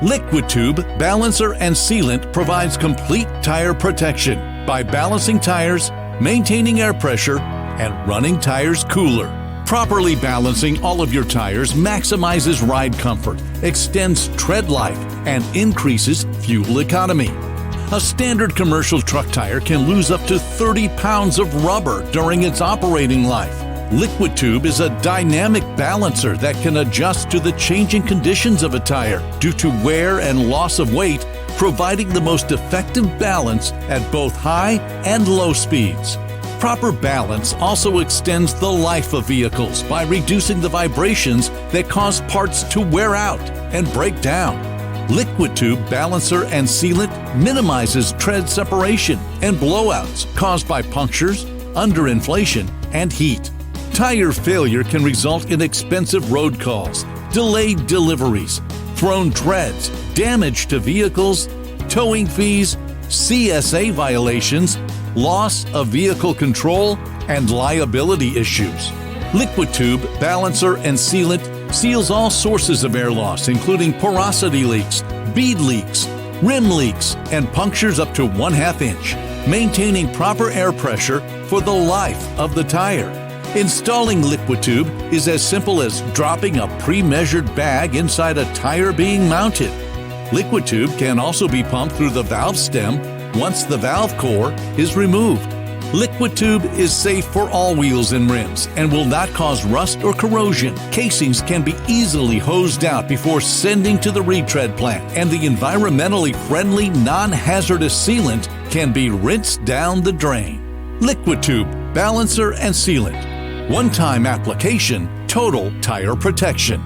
Liquitube Balancer and Sealant provides complete tire protection by balancing tires, maintaining air pressure, and running tires cooler. Properly balancing all of your tires maximizes ride comfort, extends tread life, and increases fuel economy. A standard commercial truck tire can lose up to 30 pounds of rubber during its operating life. Liquitube is a dynamic balancer that can adjust to the changing conditions of a tire due to wear and loss of weight, providing the most effective balance at both high and low speeds. Proper balance also extends the life of vehicles by reducing the vibrations that cause parts to wear out and break down. Liquitube Balancer and Sealant minimizes tread separation and blowouts caused by punctures, underinflation, and heat. Tire failure can result in expensive road calls, delayed deliveries, thrown treads, damage to vehicles, towing fees, CSA violations, loss of vehicle control, and liability issues. Liquitube Balancer and Sealant seals all sources of air loss, including porosity leaks, bead leaks, rim leaks, and punctures up to 1/2 inch, maintaining proper air pressure for the life of the tire. Installing Liquitube is as simple as dropping a pre-measured bag inside a tire being mounted. Liquitube can also be pumped through the valve stem once the valve core is removed. Liquitube is safe for all wheels and rims and will not cause rust or corrosion. Casings can be easily hosed out before sending to the retread plant, and the environmentally friendly, non-hazardous sealant can be rinsed down the drain. Liquitube Balancer and Sealant. One-time application, total tire protection.